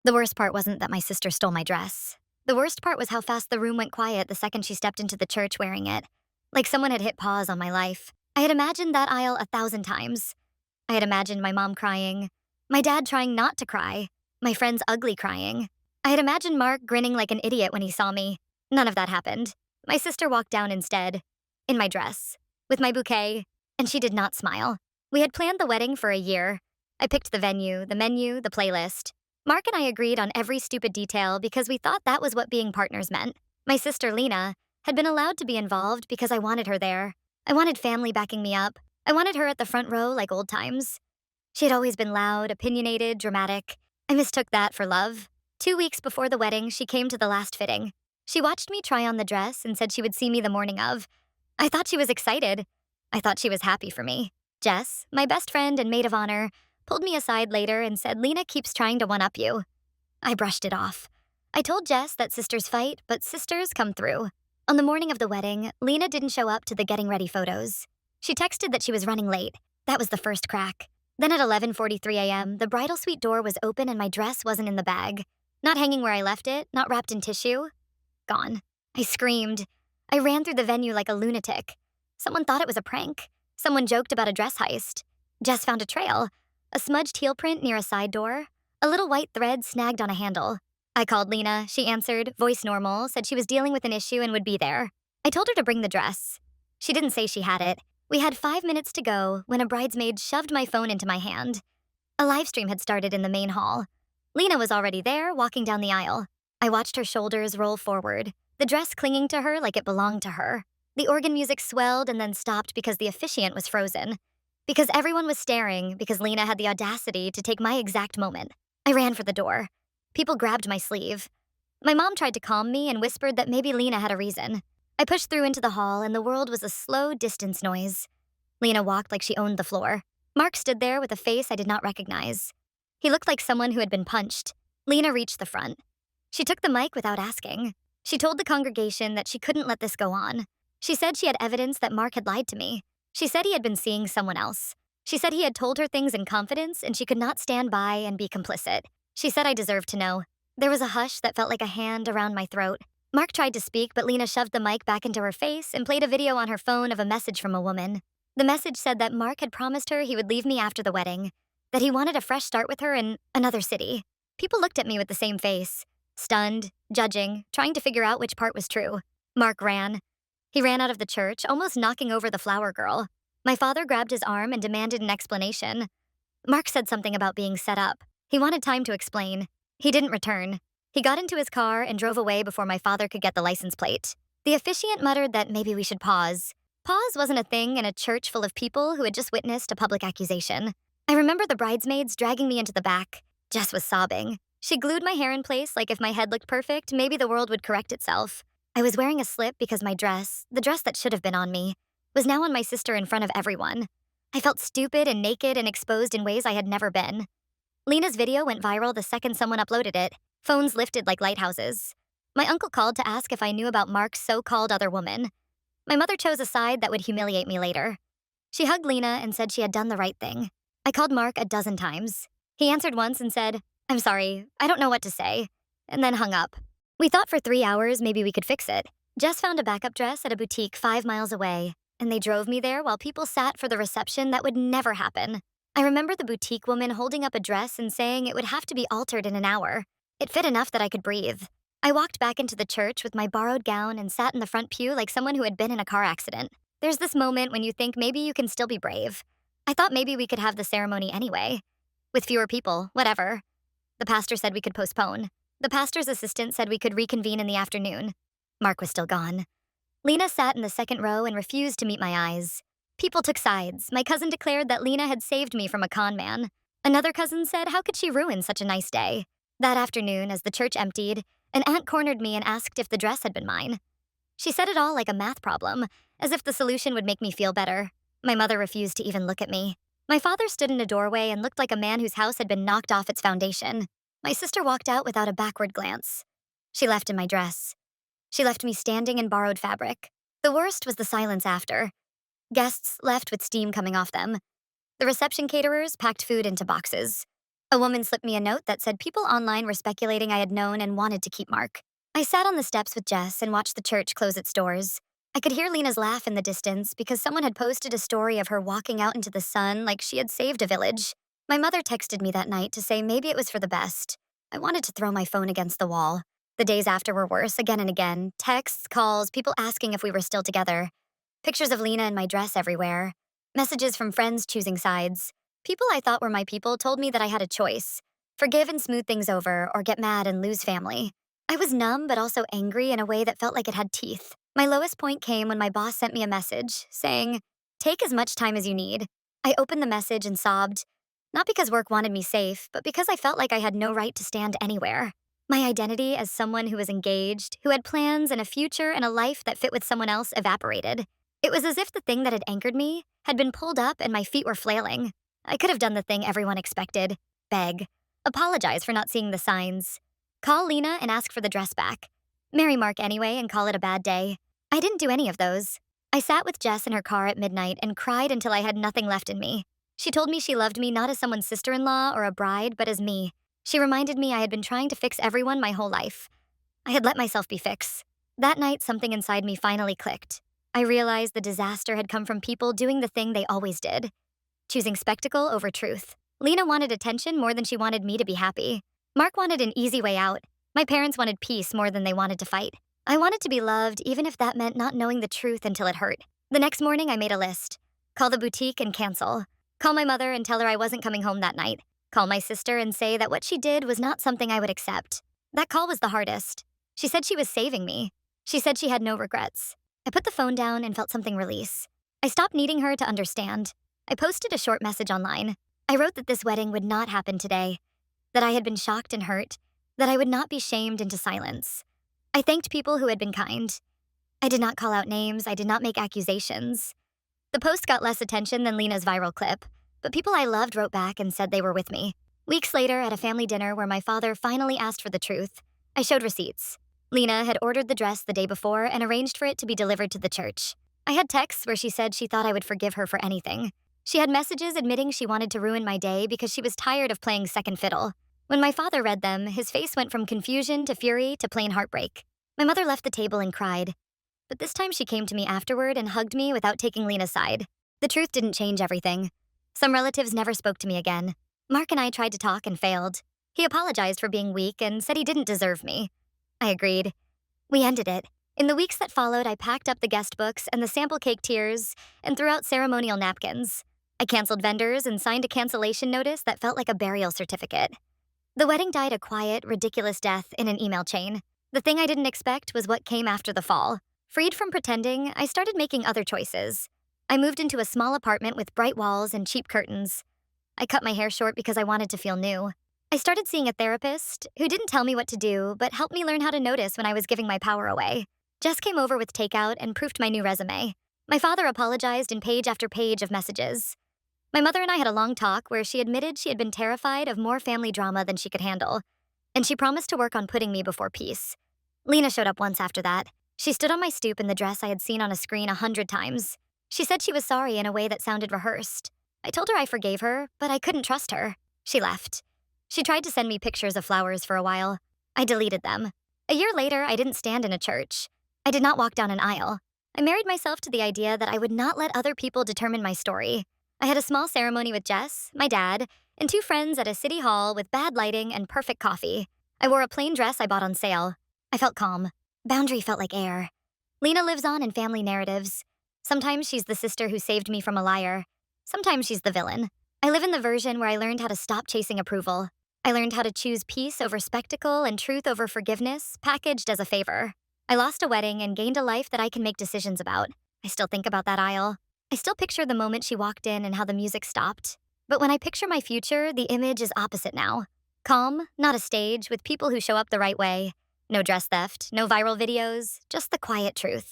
The worst part wasn't that my sister stole my dress. The worst part was how fast the room went quiet the second she stepped into the church wearing it. Like someone had hit pause on my life. I had imagined that aisle 1,000 times. I had imagined my mom crying, my dad trying not to cry, my friends ugly crying. I had imagined Mark grinning like an idiot when he saw me. None of that happened. My sister walked down instead, in my dress, with my bouquet, and she did not smile. We had planned the wedding for a year. I picked the venue, the menu, the playlist. Mark and I agreed on every stupid detail because we thought that was what being partners meant. My sister, Lena, had been allowed to be involved because I wanted her there. I wanted family backing me up. I wanted her at the front row like old times. She had always been loud, opinionated, dramatic. I mistook that for love. 2 weeks before the wedding, she came to the last fitting. She watched me try on the dress and said she would see me the morning of. I thought she was excited. I thought she was happy for me. Jess, my best friend and maid of honor, pulled me aside later and said Lena keeps trying to one-up you. I brushed it off. I told Jess that sisters fight, but sisters come through. On the morning of the wedding, Lena didn't show up to the getting ready photos. She texted that she was running late. That was the first crack. Then at 11:43 a.m., the bridal suite door was open and my dress wasn't in the bag. Not hanging where I left it, not wrapped in tissue. Gone. I screamed. I ran through the venue like a lunatic. Someone thought it was a prank. Someone joked about a dress heist. Jess found a trail. A smudged heel print near a side door. A little white thread snagged on a handle. I called Lena. She answered, voice normal, said she was dealing with an issue and would be there. I told her to bring the dress. She didn't say she had it. We had 5 minutes to go when a bridesmaid shoved my phone into my hand. A live stream had started in the main hall. Lena was already there, walking down the aisle. I watched her shoulders roll forward, the dress clinging to her like it belonged to her. The organ music swelled and then stopped because the officiant was frozen. Because everyone was staring, because Lena had the audacity to take my exact moment. I ran for the door. People grabbed my sleeve. My mom tried to calm me and whispered that maybe Lena had a reason. I pushed through into the hall and the world was a slow distance noise. Lena walked like she owned the floor. Mark stood there with a face I did not recognize. He looked like someone who had been punched. Lena reached the front. She took the mic without asking. She told the congregation that she couldn't let this go on. She said she had evidence that Mark had lied to me. She said he had been seeing someone else. She said he had told her things in confidence and she could not stand by and be complicit. She said I deserved to know. There was a hush that felt like a hand around my throat. Mark tried to speak, but Lena shoved the mic back into her face and played a video on her phone of a message from a woman. The message said that Mark had promised her he would leave me after the wedding, that he wanted a fresh start with her in another city. People looked at me with the same face, stunned, judging, trying to figure out which part was true. Mark ran. He ran out of the church, almost knocking over the flower girl. My father grabbed his arm and demanded an explanation. Mark said something about being set up. He wanted time to explain. He didn't return. He got into his car and drove away before my father could get the license plate. The officiant muttered that maybe we should pause. Pause wasn't a thing in a church full of people who had just witnessed a public accusation. I remember the bridesmaids dragging me into the back. Jess was sobbing. She glued my hair in place like if my head looked perfect, maybe the world would correct itself. I was wearing a slip because my dress, the dress that should have been on me, was now on my sister in front of everyone. I felt stupid and naked and exposed in ways I had never been. Lena's video went viral the second someone uploaded it. Phones lifted like lighthouses. My uncle called to ask if I knew about Mark's so-called other woman. My mother chose a side that would humiliate me later. She hugged Lena and said she had done the right thing. I called Mark a dozen times. He answered once and said, "I'm sorry, I don't know what to say," and then hung up. We thought for 3 hours maybe we could fix it. Jess found a backup dress at a boutique 5 miles away, and they drove me there while people sat for the reception that would never happen. I remember the boutique woman holding up a dress and saying it would have to be altered in an hour. It fit enough that I could breathe. I walked back into the church with my borrowed gown and sat in the front pew like someone who had been in a car accident. There's this moment when you think maybe you can still be brave. I thought maybe we could have the ceremony anyway. With fewer people, whatever. The pastor said we could postpone. The pastor's assistant said we could reconvene in the afternoon. Mark was still gone. Lena sat in the second row and refused to meet my eyes. People took sides. My cousin declared that Lena had saved me from a con man. Another cousin said how could she ruin such a nice day? That afternoon, as the church emptied, an aunt cornered me and asked if the dress had been mine. She said it all like a math problem, as if the solution would make me feel better. My mother refused to even look at me. My father stood in a doorway and looked like a man whose house had been knocked off its foundation. My sister walked out without a backward glance. She left in my dress. She left me standing in borrowed fabric. The worst was the silence after. Guests left with steam coming off them. The reception caterers packed food into boxes. A woman slipped me a note that said people online were speculating I had known and wanted to keep Mark. I sat on the steps with Jess and watched the church close its doors. I could hear Lena's laugh in the distance because someone had posted a story of her walking out into the sun like she had saved a village. My mother texted me that night to say maybe it was for the best. I wanted to throw my phone against the wall. The days after were worse, again and again. Texts, calls, people asking if we were still together. Pictures of Lena in my dress everywhere. Messages from friends choosing sides. People I thought were my people told me that I had a choice: forgive and smooth things over, or get mad and lose family. I was numb but also angry in a way that felt like it had teeth. My lowest point came when my boss sent me a message saying, "Take as much time as you need." I opened the message and sobbed, not because work wanted me safe, but because I felt like I had no right to stand anywhere. My identity as someone who was engaged, who had plans and a future and a life that fit with someone else evaporated. It was as if the thing that had anchored me had been pulled up and my feet were flailing. I could have done the thing everyone expected: beg, apologize for not seeing the signs, call Lena and ask for the dress back, marry Mark anyway and call it a bad day. I didn't do any of those. I sat with Jess in her car at midnight and cried until I had nothing left in me. She told me she loved me not as someone's sister-in-law or a bride, but as me. She reminded me I had been trying to fix everyone my whole life. I had let myself be fixed. That night, something inside me finally clicked. I realized the disaster had come from people doing the thing they always did: choosing spectacle over truth. Lena wanted attention more than she wanted me to be happy. Mark wanted an easy way out. My parents wanted peace more than they wanted to fight. I wanted to be loved, even if that meant not knowing the truth until it hurt. The next morning, I made a list. Call the boutique and cancel. Call my mother and tell her I wasn't coming home that night. Call my sister and say that what she did was not something I would accept. That call was the hardest. She said she was saving me. She said she had no regrets. I put the phone down and felt something release. I stopped needing her to understand. I posted a short message online. I wrote that this wedding would not happen today, that I had been shocked and hurt, that I would not be shamed into silence. I thanked people who had been kind. I did not call out names, I did not make accusations. The post got less attention than Lena's viral clip, but people I loved wrote back and said they were with me. Weeks later, at a family dinner where my father finally asked for the truth, I showed receipts. Lena had ordered the dress the day before and arranged for it to be delivered to the church. I had texts where she said she thought I would forgive her for anything. She had messages admitting she wanted to ruin my day because she was tired of playing second fiddle. When my father read them, his face went from confusion to fury to plain heartbreak. My mother left the table and cried, but this time she came to me afterward and hugged me without taking Lena's side. The truth didn't change everything. Some relatives never spoke to me again. Mark and I tried to talk and failed. He apologized for being weak and said he didn't deserve me. I agreed. We ended it. In the weeks that followed, I packed up the guest books and the sample cake tiers and threw out ceremonial napkins. I canceled vendors and signed a cancellation notice that felt like a burial certificate. The wedding died a quiet, ridiculous death in an email chain. The thing I didn't expect was what came after the fall. Freed from pretending, I started making other choices. I moved into a small apartment with bright walls and cheap curtains. I cut my hair short because I wanted to feel new. I started seeing a therapist who didn't tell me what to do, but helped me learn how to notice when I was giving my power away. Jess came over with takeout and proofed my new resume. My father apologized in page after page of messages. My mother and I had a long talk where she admitted she had been terrified of more family drama than she could handle, and she promised to work on putting me before peace. Lena showed up once after that. She stood on my stoop in the dress I had seen on a screen 100 times. She said she was sorry in a way that sounded rehearsed. I told her I forgave her, but I couldn't trust her. She left. She tried to send me pictures of flowers for a while. I deleted them. A year later, I didn't stand in a church. I did not walk down an aisle. I married myself to the idea that I would not let other people determine my story. I had a small ceremony with Jess, my dad, and 2 friends at a city hall with bad lighting and perfect coffee. I wore a plain dress I bought on sale. I felt calm. Boundary felt like air. Lena lives on in family narratives. Sometimes she's the sister who saved me from a liar. Sometimes she's the villain. I live in the version where I learned how to stop chasing approval. I learned how to choose peace over spectacle and truth over forgiveness, packaged as a favor. I lost a wedding and gained a life that I can make decisions about. I still think about that aisle. I still picture the moment she walked in and how the music stopped. But when I picture my future, the image is opposite now. Calm, not a stage, with people who show up the right way. No dress theft, no viral videos, just the quiet truth.